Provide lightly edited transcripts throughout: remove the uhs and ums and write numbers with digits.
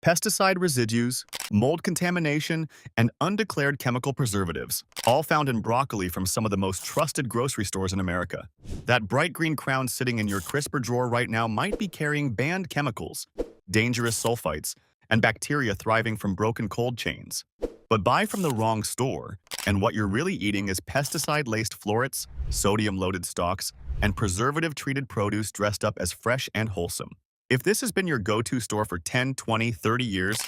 pesticide residues, mold contamination, and undeclared chemical preservatives, all found in broccoli from some of the most trusted grocery stores in America. That bright green crown sitting in your crisper drawer right now might be carrying banned chemicals, dangerous sulfites, and bacteria thriving from broken cold chains. But buy from the wrong store, and what you're really eating is pesticide-laced florets, sodium-loaded stalks, and preservative-treated produce dressed up as fresh and wholesome. If this has been your go-to store for 10, 20, 30 years,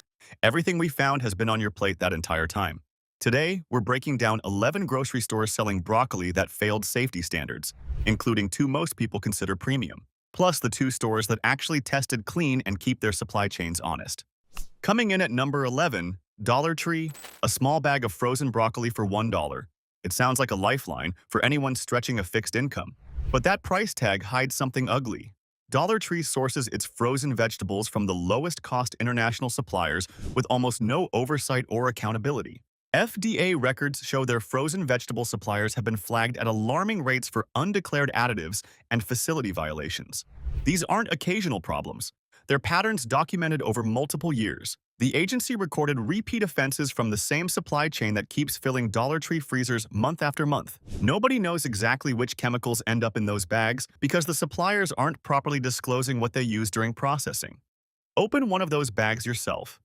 everything we found has been on your plate that entire time. Today, we're breaking down 11 grocery stores selling broccoli that failed safety standards, including two most people consider premium, plus the two stores that actually tested clean and keep their supply chains honest. Coming in at number 11, Dollar Tree, a small bag of frozen broccoli for $1. It sounds like a lifeline for anyone stretching a fixed income. But that price tag hides something ugly. Dollar Tree sources its frozen vegetables from the lowest-cost international suppliers with almost no oversight or accountability. FDA records show their frozen vegetable suppliers have been flagged at alarming rates for undeclared additives and facility violations. These aren't occasional problems. They're patterns documented over multiple years. The agency recorded repeat offenses from the same supply chain that keeps filling Dollar Tree freezers month after month. Nobody knows exactly which chemicals end up in those bags because the suppliers aren't properly disclosing what they use during processing. Open one of those bags yourself.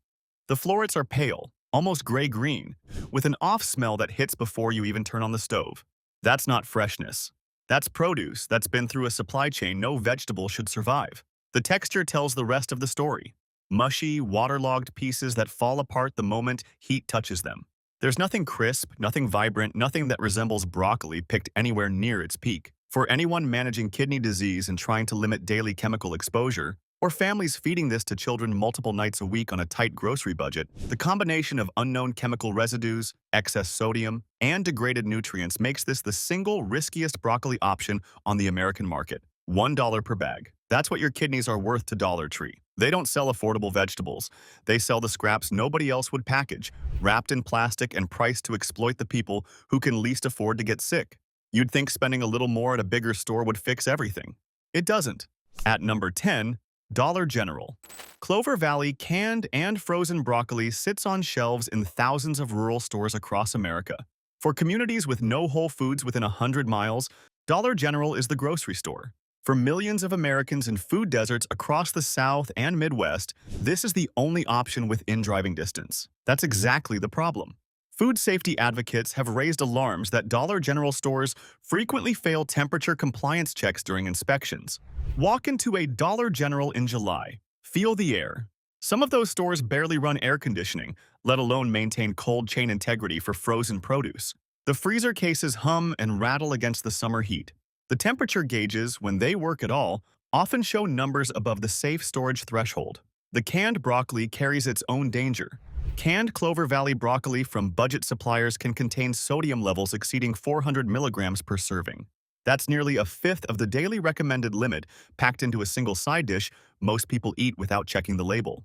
The florets are pale, almost gray-green, with an off smell that hits before you even turn on the stove. That's not freshness. That's produce that's been through a supply chain no vegetable should survive. The texture tells the rest of the story. Mushy, waterlogged pieces that fall apart the moment heat touches them. There's nothing crisp, nothing vibrant, nothing that resembles broccoli picked anywhere near its peak. For anyone managing kidney disease and trying to limit daily chemical exposure, or families feeding this to children multiple nights a week on a tight grocery budget, the combination of unknown chemical residues, excess sodium, and degraded nutrients makes this the single riskiest broccoli option on the American market. $1 per bag. That's what your kidneys are worth to Dollar Tree. They don't sell affordable vegetables. They sell the scraps nobody else would package, wrapped in plastic and priced to exploit the people who can least afford to get sick. You'd think spending a little more at a bigger store would fix everything. It doesn't. At number 10, Dollar General. Clover Valley canned and frozen broccoli sits on shelves in thousands of rural stores across America. For communities with no Whole Foods within 100 miles, Dollar General is the grocery store. For millions of Americans in food deserts across the South and Midwest, this is the only option within driving distance. That's exactly the problem. Food safety advocates have raised alarms that Dollar General stores frequently fail temperature compliance checks during inspections. Walk into a Dollar General in July. Feel the air. Some of those stores barely run air conditioning, let alone maintain cold chain integrity for frozen produce. The freezer cases hum and rattle against the summer heat. The temperature gauges, when they work at all, often show numbers above the safe storage threshold. The canned broccoli carries its own danger. Canned Clover Valley broccoli from budget suppliers can contain sodium levels exceeding 400 milligrams per serving. That's nearly a fifth of the daily recommended limit packed into a single side dish most people eat without checking the label.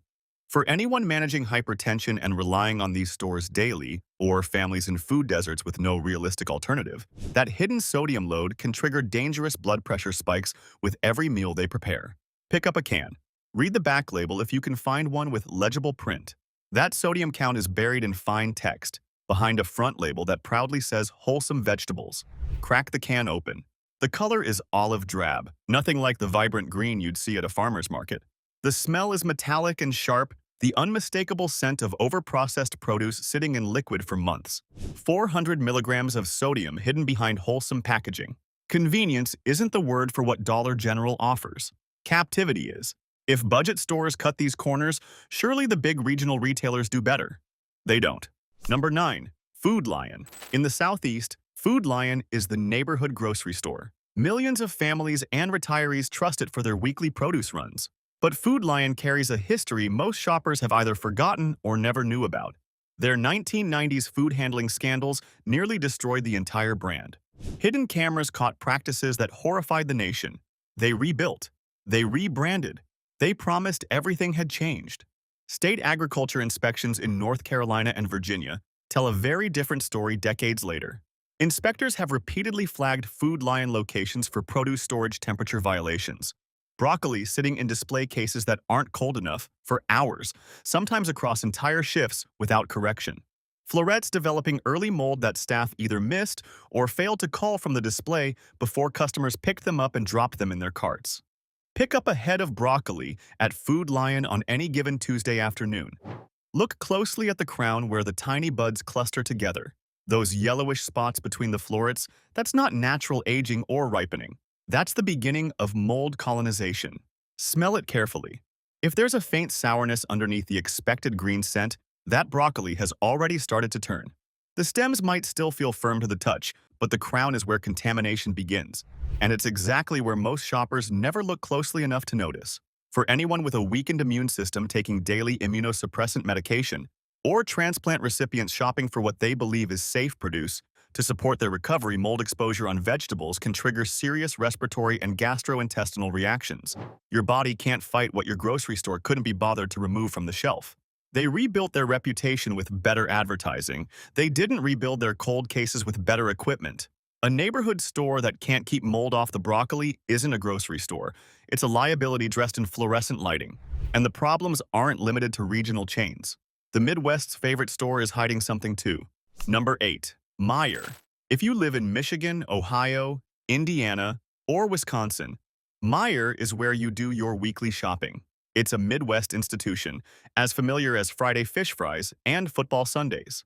For anyone managing hypertension and relying on these stores daily, or families in food deserts with no realistic alternative, that hidden sodium load can trigger dangerous blood pressure spikes with every meal they prepare. Pick up a can. Read the back label if you can find one with legible print. That sodium count is buried in fine text, behind a front label that proudly says wholesome vegetables. Crack the can open. The color is olive drab, nothing like the vibrant green you'd see at a farmer's market. The smell is metallic and sharp, the unmistakable scent of overprocessed produce sitting in liquid for months. 400 milligrams of sodium hidden behind wholesome packaging. Convenience isn't the word for what Dollar General offers. Captivity is. If budget stores cut these corners, surely the big regional retailers do better. They don't. Number 9. Food Lion. In the Southeast, Food Lion is the neighborhood grocery store. Millions of families and retirees trust it for their weekly produce runs. But Food Lion carries a history most shoppers have either forgotten or never knew about. Their 1990s food handling scandals nearly destroyed the entire brand. Hidden cameras caught practices that horrified the nation. They rebuilt. They rebranded. They promised everything had changed. State agriculture inspections in North Carolina and Virginia tell a very different story decades later. Inspectors have repeatedly flagged Food Lion locations for produce storage temperature violations. Broccoli sitting in display cases that aren't cold enough for hours, sometimes across entire shifts without correction. Florets developing early mold that staff either missed or failed to call from the display before customers picked them up and dropped them in their carts. Pick up a head of broccoli at Food Lion on any given Tuesday afternoon. Look closely at the crown where the tiny buds cluster together. Those yellowish spots between the florets, that's not natural aging or ripening. That's the beginning of mold colonization. Smell it carefully. If there's a faint sourness underneath the expected green scent, that broccoli has already started to turn. The stems might still feel firm to the touch, but the crown is where contamination begins. And it's exactly where most shoppers never look closely enough to notice. For anyone with a weakened immune system taking daily immunosuppressant medication, or transplant recipients shopping for what they believe is safe produce, to support their recovery, mold exposure on vegetables can trigger serious respiratory and gastrointestinal reactions. Your body can't fight what your grocery store couldn't be bothered to remove from the shelf. They rebuilt their reputation with better advertising. They didn't rebuild their cold cases with better equipment. A neighborhood store that can't keep mold off the broccoli isn't a grocery store. It's a liability dressed in fluorescent lighting. And the problems aren't limited to regional chains. The Midwest's favorite store is hiding something too. Number 8. Meyer. If you live in Michigan, Ohio, Indiana, or Wisconsin, Meyer is where you do your weekly shopping. It's a Midwest institution, as familiar as Friday fish fries and football Sundays.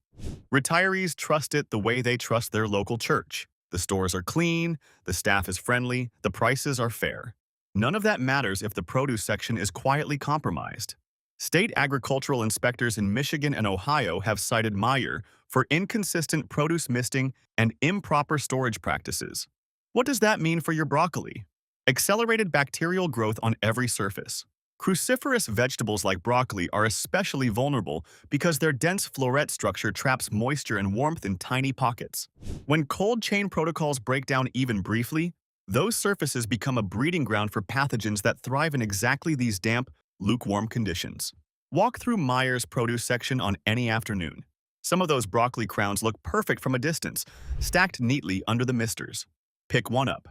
Retirees trust it the way they trust their local church. The stores are clean, the staff is friendly, the prices are fair. None of that matters if the produce section is quietly compromised. State agricultural inspectors in Michigan and Ohio have cited Meyer for inconsistent produce misting and improper storage practices. What does that mean for your broccoli? Accelerated bacterial growth on every surface. Cruciferous vegetables like broccoli are especially vulnerable because their dense floret structure traps moisture and warmth in tiny pockets. When cold chain protocols break down even briefly, those surfaces become a breeding ground for pathogens that thrive in exactly these damp, lukewarm conditions. Walk through Meyer's produce section on any afternoon. Some of those broccoli crowns look perfect from a distance, stacked neatly under the misters. Pick one up.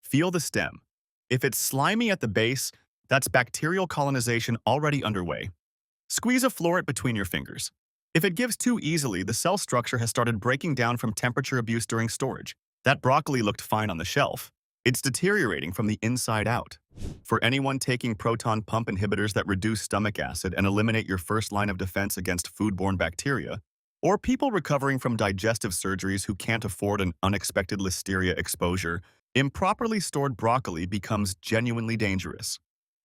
Feel the stem. If it's slimy at the base, that's bacterial colonization already underway. Squeeze a floret between your fingers. If it gives too easily, the cell structure has started breaking down from temperature abuse during storage. That broccoli looked fine on the shelf. It's deteriorating from the inside out. For anyone taking proton pump inhibitors that reduce stomach acid and eliminate your first line of defense against foodborne bacteria, or people recovering from digestive surgeries who can't afford an unexpected listeria exposure, improperly stored broccoli becomes genuinely dangerous.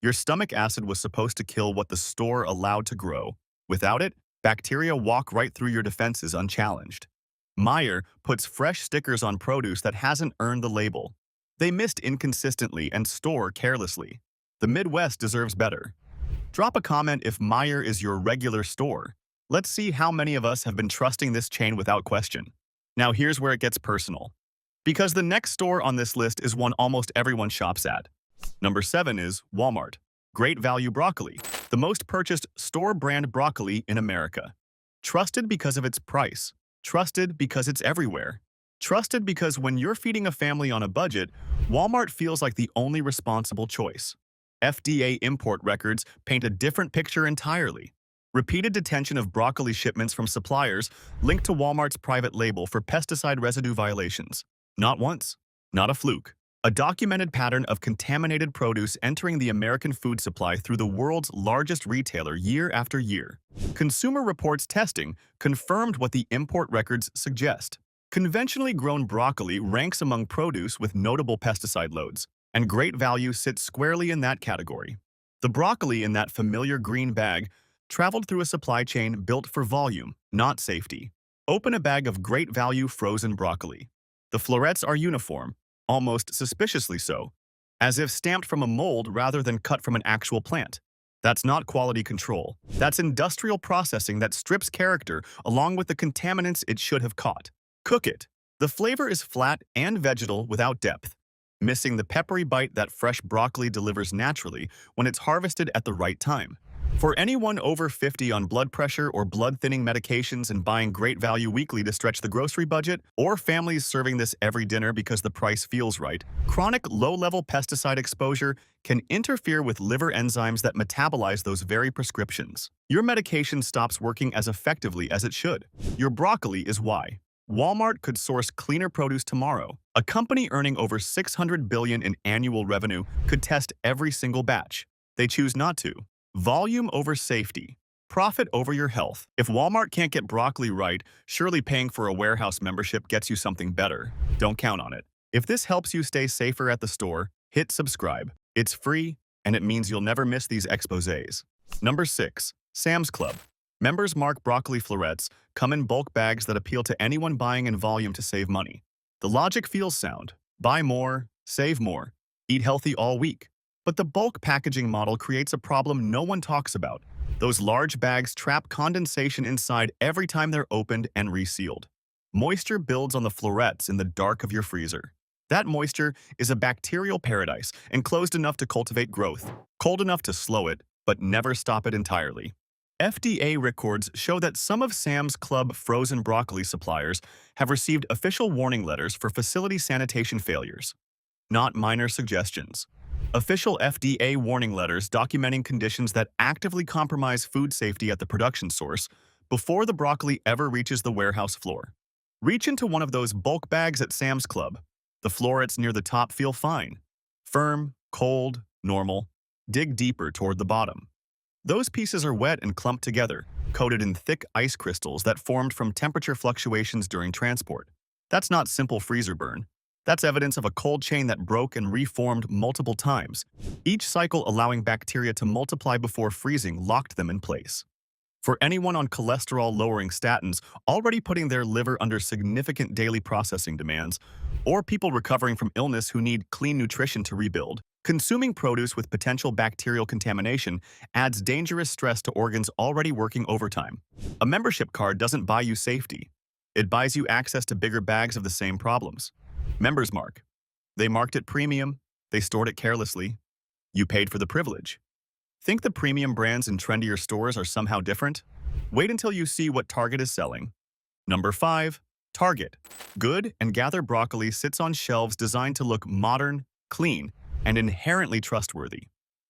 Your stomach acid was supposed to kill what the store allowed to grow. Without it, bacteria walk right through your defenses unchallenged. Meyer puts fresh stickers on produce that hasn't earned the label. They mist inconsistently and store carelessly. The Midwest deserves better. Drop a comment if Meyer is your regular store. Let's see how many of us have been trusting this chain without question. Now here's where it gets personal. Because the next store on this list is one almost everyone shops at. Number 7 is Walmart. Great value broccoli, the most purchased store-brand broccoli in America. Trusted because of its price. Trusted because it's everywhere. Trusted because when you're feeding a family on a budget, Walmart feels like the only responsible choice. FDA import records paint a different picture entirely. Repeated detention of broccoli shipments from suppliers linked to Walmart's private label for pesticide residue violations. Not once. Not a fluke. A documented pattern of contaminated produce entering the American food supply through the world's largest retailer year after year. Consumer Reports testing confirmed what the import records suggest. Conventionally grown broccoli ranks among produce with notable pesticide loads, and Great Value sits squarely in that category. The broccoli in that familiar green bag traveled through a supply chain built for volume, not safety. Open a bag of Great Value frozen broccoli. The florets are uniform, almost suspiciously so, as if stamped from a mold rather than cut from an actual plant. That's not quality control. That's industrial processing that strips character along with the contaminants it should have caught. Cook it. The flavor is flat and vegetal without depth, missing the peppery bite that fresh broccoli delivers naturally when it's harvested at the right time. For anyone over 50 on blood pressure or blood-thinning medications and buying great value weekly to stretch the grocery budget, or families serving this every dinner because the price feels right, chronic low-level pesticide exposure can interfere with liver enzymes that metabolize those very prescriptions. Your medication stops working as effectively as it should. Your broccoli is why. Walmart could source cleaner produce tomorrow. A company earning over $600 billion in annual revenue could test every single batch. They choose not to. Volume over safety. Profit over your health. If Walmart can't get broccoli right, surely paying for a warehouse membership gets you something better. Don't count on it. If this helps you stay safer at the store, hit subscribe. It's free, and it means you'll never miss these exposés. Number 6. Sam's Club. Members mark broccoli florets come in bulk bags that appeal to anyone buying in volume to save money. The logic feels sound. Buy more, save more, eat healthy all week. But the bulk packaging model creates a problem no one talks about. Those large bags trap condensation inside every time they're opened and resealed. Moisture builds on the florets in the dark of your freezer. That moisture is a bacterial paradise, enclosed enough to cultivate growth, cold enough to slow it, but never stop it entirely. FDA records show that some of Sam's Club frozen broccoli suppliers have received official warning letters for facility sanitation failures. Not minor suggestions. Official FDA warning letters documenting conditions that actively compromise food safety at the production source before the broccoli ever reaches the warehouse floor. Reach into one of those bulk bags at Sam's Club. The florets near the top feel fine. Firm, cold, normal. Dig deeper toward the bottom. Those pieces are wet and clumped together, coated in thick ice crystals that formed from temperature fluctuations during transport. That's not simple freezer burn. That's evidence of a cold chain that broke and reformed multiple times, each cycle allowing bacteria to multiply before freezing locked them in place. For anyone on cholesterol-lowering statins already putting their liver under significant daily processing demands, or people recovering from illness who need clean nutrition to rebuild, consuming produce with potential bacterial contamination adds dangerous stress to organs already working overtime. A membership card doesn't buy you safety. It buys you access to bigger bags of the same problems. Members mark. They marked it premium. They stored it carelessly. You paid for the privilege. Think the premium brands in trendier stores are somehow different? Wait until you see what Target is selling. Number 5. Target. Good and Gather broccoli sits on shelves designed to look modern, clean, and inherently trustworthy.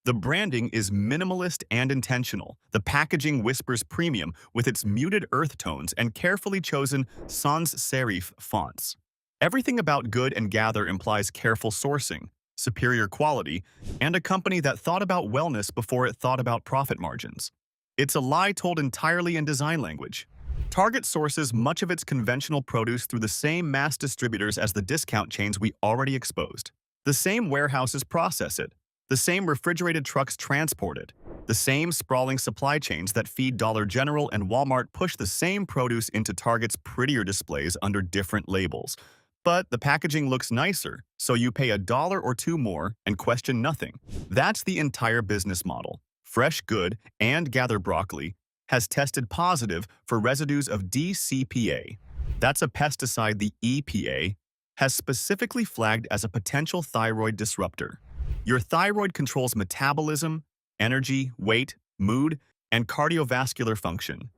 The branding is minimalist and intentional. The packaging whispers premium with its muted earth tones and carefully chosen sans serif fonts. Everything about Good and Gather implies careful sourcing, superior quality, and a company that thought about wellness before it thought about profit margins. It's a lie told entirely in design language. Target sources much of its conventional produce through the same mass distributors as the discount chains we already exposed. The same warehouses process it. The same refrigerated trucks transport it. The same sprawling supply chains that feed Dollar General and Walmart push the same produce into Target's prettier displays under different labels. But the packaging looks nicer, so you pay $1 or $2 more and question nothing. That's the entire business model. Fresh Good and Gather broccoli has tested positive for residues of DCPA. That's a pesticide the EPA has specifically flagged as a potential thyroid disruptor. Your thyroid controls metabolism, energy, weight, mood, and cardiovascular function.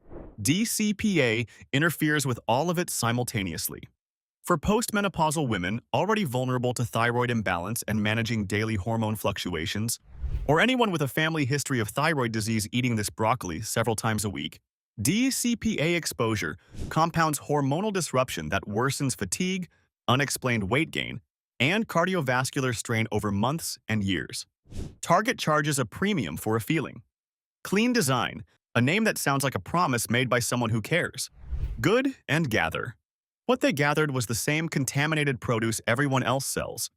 DCPA interferes with all of it simultaneously. For postmenopausal women already vulnerable to thyroid imbalance and managing daily hormone fluctuations, or anyone with a family history of thyroid disease eating this broccoli several times a week, DCPA exposure compounds hormonal disruption that worsens fatigue, unexplained weight gain, and cardiovascular strain over months and years. Target charges a premium for a feeling. Clean design, a name that sounds like a promise made by someone who cares. Good and Gather. What they gathered was the same contaminated produce everyone else sells.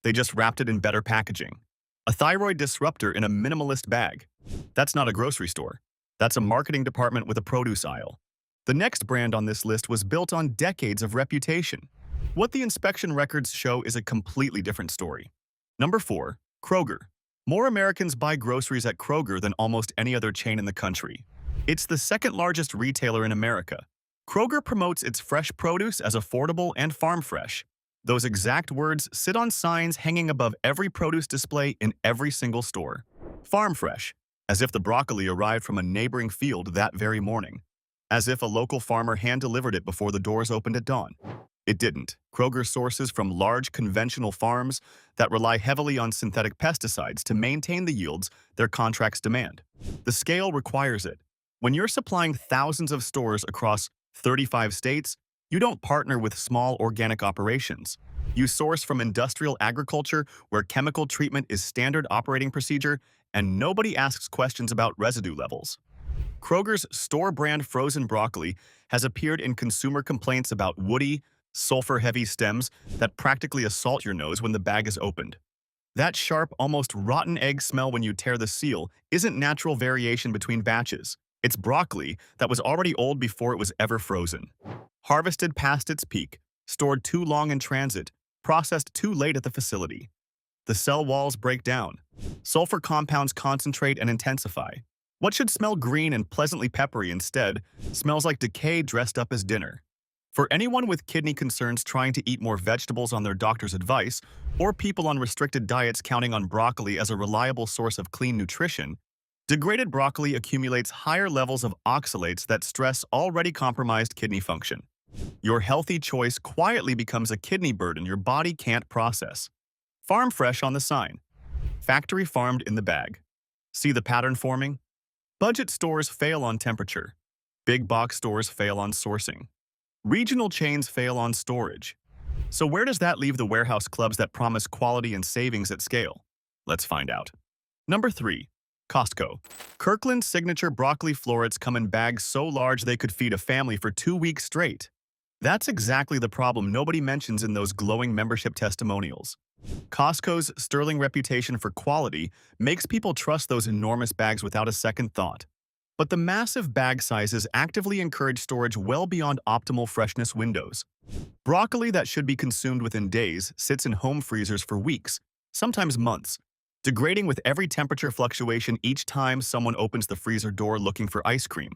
They just wrapped it in better packaging. A thyroid disruptor in a minimalist bag. That's not a grocery store. That's a marketing department with a produce aisle. The next brand on this list was built on decades of reputation. What the inspection records show is a completely different story. Number 4. Kroger. More Americans buy groceries at Kroger than almost any other chain in the country. It's the second largest retailer in America. Kroger promotes its fresh produce as affordable and farm fresh. Those exact words sit on signs hanging above every produce display in every single store. Farm fresh. as if the broccoli arrived from a neighboring field that very morning, as if a local farmer hand-delivered it before the doors opened at dawn. It didn't. Kroger sources from large conventional farms that rely heavily on synthetic pesticides to maintain the yields their contracts demand. The scale requires it. When you're supplying thousands of stores across 35 states, you don't partner with small organic operations. You source from industrial agriculture where chemical treatment is standard operating procedure and nobody asks questions about residue levels. Kroger's store-brand frozen broccoli has appeared in consumer complaints about woody, sulfur-heavy stems that practically assault your nose when the bag is opened. That sharp, almost rotten egg smell when you tear the seal isn't natural variation between batches. It's broccoli that was already old before it was ever frozen. Harvested past its peak, stored too long in transit, processed too late at the facility. The cell walls break down. Sulfur compounds concentrate and intensify. What should smell green and pleasantly peppery instead smells like decay dressed up as dinner. For anyone with kidney concerns trying to eat more vegetables on their doctor's advice, or people on restricted diets counting on broccoli as a reliable source of clean nutrition, degraded broccoli accumulates higher levels of oxalates that stress already compromised kidney function. Your healthy choice quietly becomes a kidney burden your body can't process. Farm fresh on the sign. Factory farmed in the bag. See the pattern forming? Budget stores fail on temperature. Big box stores fail on sourcing. Regional chains fail on storage. So where does that leave the warehouse clubs that promise quality and savings at scale? Let's find out. Number 3. Costco. Kirkland's signature broccoli florets come in bags so large they could feed a family for 2 weeks straight. That's exactly the problem nobody mentions in those glowing membership testimonials. Costco's sterling reputation for quality makes people trust those enormous bags without a second thought. But the massive bag sizes actively encourage storage well beyond optimal freshness windows. Broccoli that should be consumed within days sits in home freezers for weeks, sometimes months, degrading with every temperature fluctuation each time someone opens the freezer door looking for ice cream.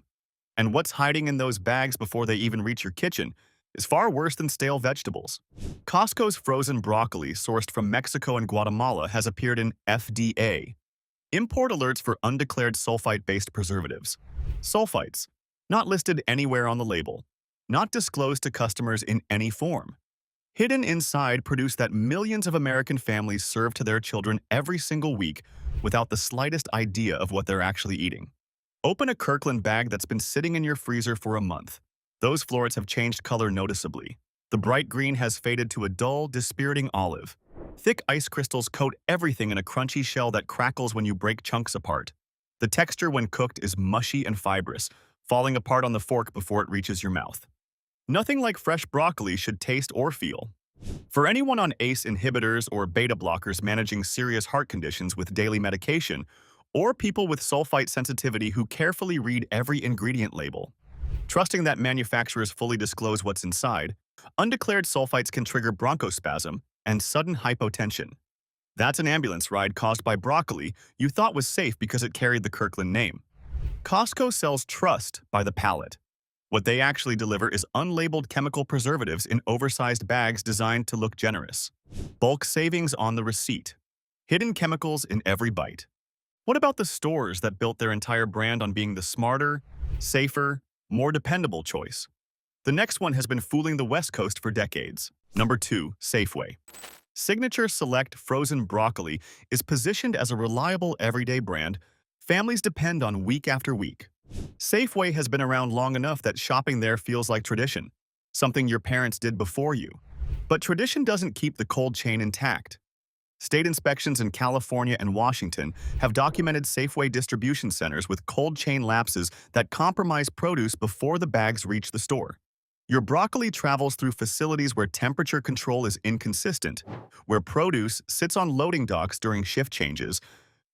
And what's hiding in those bags before they even reach your kitchen is far worse than stale vegetables. Costco's frozen broccoli, sourced from Mexico and Guatemala, has appeared in FDA import alerts for undeclared sulfite-based preservatives. Sulfites, not listed anywhere on the label, not disclosed to customers in any form. Hidden inside produce that millions of American families serve to their children every single week without the slightest idea of what they're actually eating. Open a Kirkland bag that's been sitting in your freezer for a month. Those florets have changed color noticeably. The bright green has faded to a dull, dispiriting olive. Thick ice crystals coat everything in a crunchy shell that crackles when you break chunks apart. The texture when cooked is mushy and fibrous, falling apart on the fork before it reaches your mouth. Nothing like fresh broccoli should taste or feel. For anyone on ACE inhibitors or beta blockers managing serious heart conditions with daily medication, or people with sulfite sensitivity who carefully read every ingredient label, trusting that manufacturers fully disclose what's inside, undeclared sulfites can trigger bronchospasm and sudden hypotension. That's an ambulance ride caused by broccoli you thought was safe because it carried the Kirkland name. Costco sells trust by the pallet. What they actually deliver is unlabeled chemical preservatives in oversized bags designed to look generous. Bulk savings on the receipt. Hidden chemicals in every bite. What about the stores that built their entire brand on being the smarter, safer, more dependable choice? The next one has been fooling the West Coast for decades. Number 2, Safeway. Signature Select frozen broccoli is positioned as a reliable everyday brand families depend on week after week. Safeway has been around long enough that shopping there feels like tradition, something your parents did before you. But tradition doesn't keep the cold chain intact. State inspections in California and Washington have documented Safeway distribution centers with cold chain lapses that compromise produce before the bags reach the store. Your broccoli travels through facilities where temperature control is inconsistent, where produce sits on loading docks during shift changes,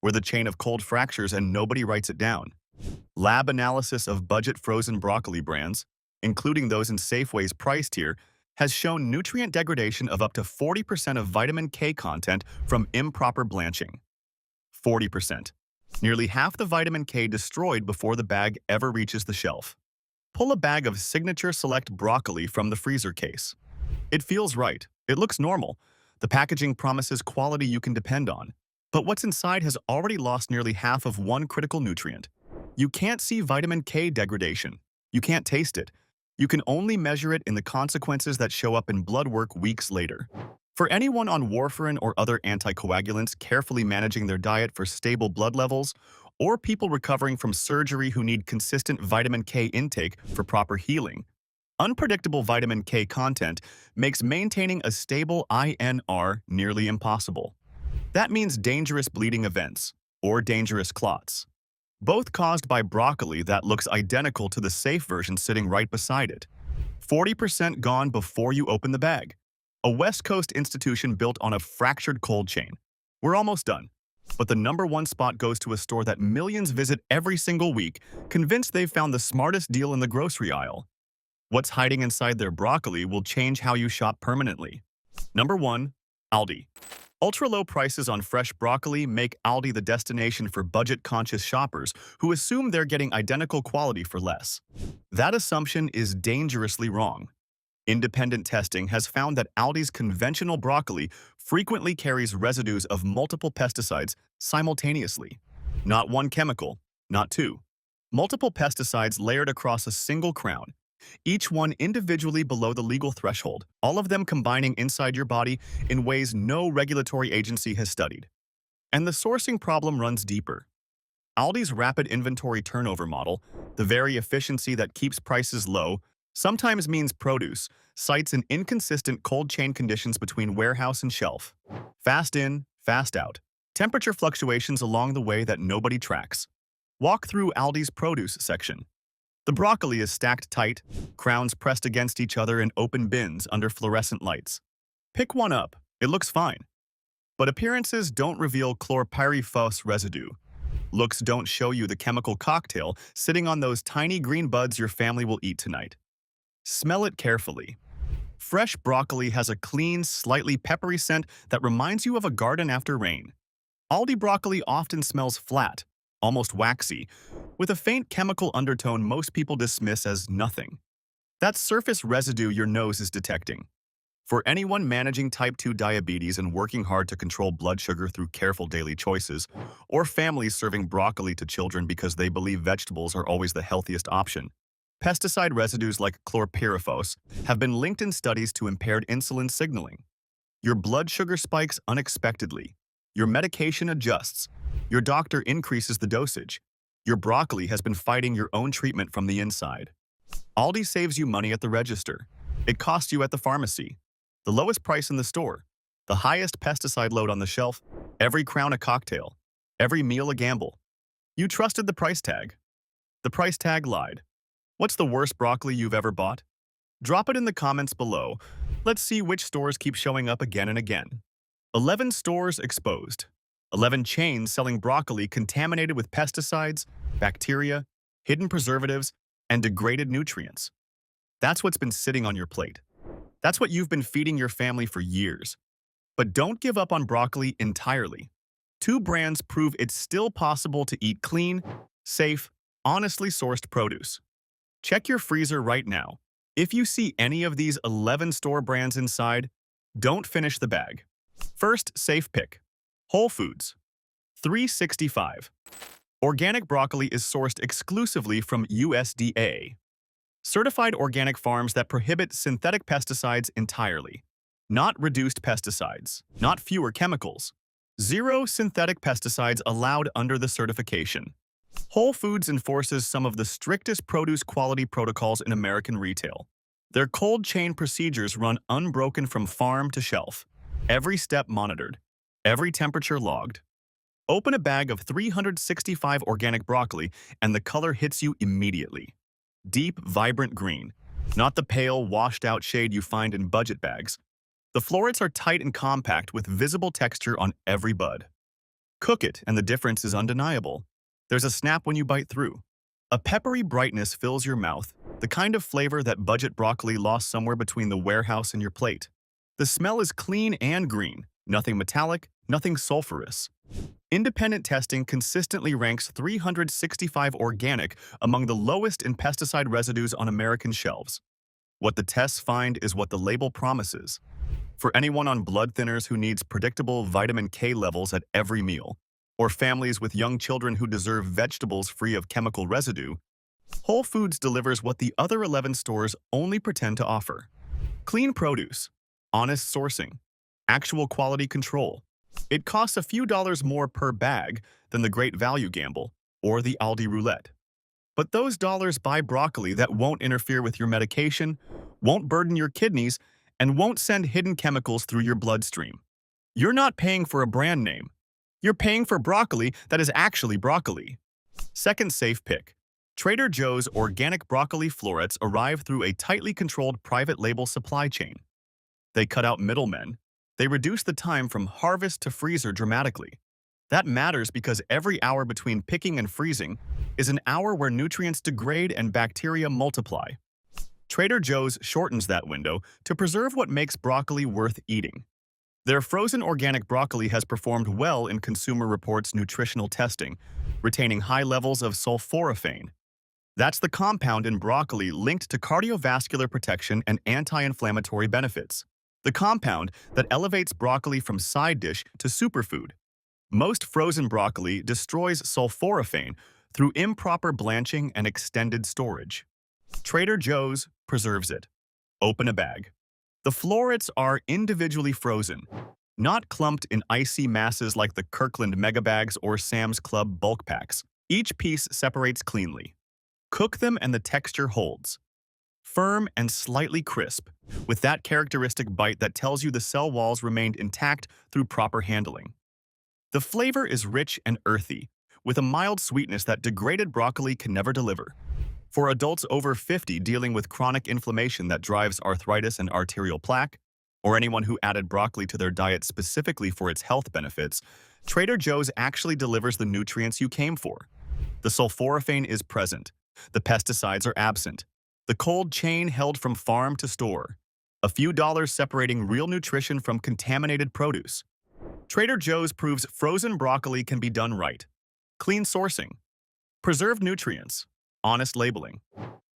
where the chain of cold fractures and nobody writes it down. Lab analysis of budget frozen broccoli brands, including those in Safeway's price tier, has shown nutrient degradation of up to 40% of vitamin K content from improper blanching. 40%. Nearly half the vitamin K destroyed before the bag ever reaches the shelf. Pull a bag of Signature Select broccoli from the freezer case. It feels right. It looks normal. The packaging promises quality you can depend on. But what's inside has already lost nearly half of one critical nutrient. You can't see vitamin K degradation. You can't taste it. You can only measure it in the consequences that show up in blood work weeks later. For anyone on warfarin or other anticoagulants carefully managing their diet for stable blood levels, or people recovering from surgery who need consistent vitamin K intake for proper healing, unpredictable vitamin K content makes maintaining a stable INR nearly impossible. That means dangerous bleeding events, or dangerous clots, both caused by broccoli that looks identical to the safe version sitting right beside it. 40% gone before you open the bag. A West Coast institution built on a fractured cold chain. We're almost done. But the number one spot goes to a store that millions visit every single week, convinced they've found the smartest deal in the grocery aisle. What's hiding inside their broccoli will change how you shop permanently. Number 1. Aldi. Ultra-low prices on fresh broccoli make Aldi the destination for budget-conscious shoppers who assume they're getting identical quality for less. That assumption is dangerously wrong. Independent testing has found that Aldi's conventional broccoli frequently carries residues of multiple pesticides simultaneously. Not one chemical, not two. Multiple pesticides layered across a single crown, each one individually below the legal threshold, all of them combining inside your body in ways no regulatory agency has studied. And the sourcing problem runs deeper. Aldi's rapid inventory turnover model, the very efficiency that keeps prices low, sometimes means produce cites an inconsistent cold chain conditions between warehouse and shelf. Fast in, fast out. Temperature fluctuations along the way that nobody tracks. Walk through Aldi's produce section. The broccoli is stacked tight, crowns pressed against each other in open bins under fluorescent lights. Pick one up, it looks fine. But appearances don't reveal chlorpyrifos residue. Looks don't show you the chemical cocktail sitting on those tiny green buds your family will eat tonight. Smell it carefully. Fresh broccoli has a clean, slightly peppery scent that reminds you of a garden after rain. Aldi broccoli often smells flat, almost waxy, with a faint chemical undertone most people dismiss as nothing. That's surface residue your nose is detecting. For anyone managing type 2 diabetes and working hard to control blood sugar through careful daily choices, or families serving broccoli to children because they believe vegetables are always the healthiest option, pesticide residues like chlorpyrifos have been linked in studies to impaired insulin signaling. Your blood sugar spikes unexpectedly. Your medication adjusts. Your doctor increases the dosage. Your broccoli has been fighting your own treatment from the inside. Aldi saves you money at the register. It costs you at the pharmacy. The lowest price in the store. The highest pesticide load on the shelf. Every crown a cocktail. Every meal a gamble. You trusted the price tag. The price tag lied. What's the worst broccoli you've ever bought? Drop it in the comments below. Let's see which stores keep showing up again and again. 11 stores exposed. 11 chains selling broccoli contaminated with pesticides, bacteria, hidden preservatives, and degraded nutrients. That's what's been sitting on your plate. That's what you've been feeding your family for years. But don't give up on broccoli entirely. 2 brands prove it's still possible to eat clean, safe, honestly sourced produce. Check your freezer right now. If you see any of these 11 store brands inside, don't finish the bag. First safe pick. Whole Foods. $3.65. Organic broccoli is sourced exclusively from USDA. Certified organic farms that prohibit synthetic pesticides entirely. Not reduced pesticides. Not fewer chemicals. 0 synthetic pesticides allowed under the certification. Whole Foods enforces some of the strictest produce quality protocols in American retail. Their cold chain procedures run unbroken from farm to shelf. Every step monitored. Every temperature logged. Open a bag of 365 organic broccoli and the color hits you immediately. Deep, vibrant green. Not the pale, washed-out shade you find in budget bags. The florets are tight and compact with visible texture on every bud. Cook it and the difference is undeniable. There's a snap when you bite through. A peppery brightness fills your mouth, the kind of flavor that budget broccoli lost somewhere between the warehouse and your plate. The smell is clean and green. Nothing metallic, nothing sulfurous. Independent testing consistently ranks 365 organic among the lowest in pesticide residues on American shelves. What the tests find is what the label promises. For anyone on blood thinners who needs predictable vitamin K levels at every meal, or families with young children who deserve vegetables free of chemical residue, Whole Foods delivers what the other 11 stores only pretend to offer. Clean produce, honest sourcing, actual quality control. It costs a few dollars more per bag than the Great Value Gamble or the Aldi Roulette. But those dollars buy broccoli that won't interfere with your medication, won't burden your kidneys, and won't send hidden chemicals through your bloodstream. You're not paying for a brand name. You're paying for broccoli that is actually broccoli. Second safe pick. Trader Joe's organic broccoli florets arrive through a tightly controlled private label supply chain. They cut out middlemen. They reduce the time from harvest to freezer dramatically. That matters because every hour between picking and freezing is an hour where nutrients degrade and bacteria multiply. Trader Joe's shortens that window to preserve what makes broccoli worth eating. Their frozen organic broccoli has performed well in Consumer Reports nutritional testing, retaining high levels of sulforaphane. That's the compound in broccoli linked to cardiovascular protection and anti-inflammatory benefits. The compound that elevates broccoli from side dish to superfood. Most frozen broccoli destroys sulforaphane through improper blanching and extended storage. Trader Joe's preserves it. Open a bag. The florets are individually frozen, not clumped in icy masses like the Kirkland Megabags or Sam's Club bulk packs. Each piece separates cleanly. Cook them and the texture holds. Firm and slightly crisp, with that characteristic bite that tells you the cell walls remained intact through proper handling. The flavor is rich and earthy, with a mild sweetness that degraded broccoli can never deliver. For adults over 50 dealing with chronic inflammation that drives arthritis and arterial plaque, or anyone who added broccoli to their diet specifically for its health benefits, Trader Joe's actually delivers the nutrients you came for. The sulforaphane is present. The pesticides are absent. The cold chain held from farm to store. A few dollars separating real nutrition from contaminated produce. Trader Joe's proves frozen broccoli can be done right. Clean sourcing. Preserved nutrients. Honest labeling.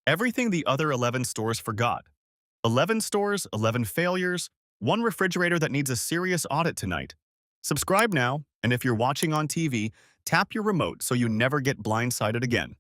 Everything the other 11 stores forgot. 11 stores, 11 failures, one refrigerator that needs a serious audit tonight. Subscribe now, and if you're watching on TV, tap your remote so you never get blindsided again.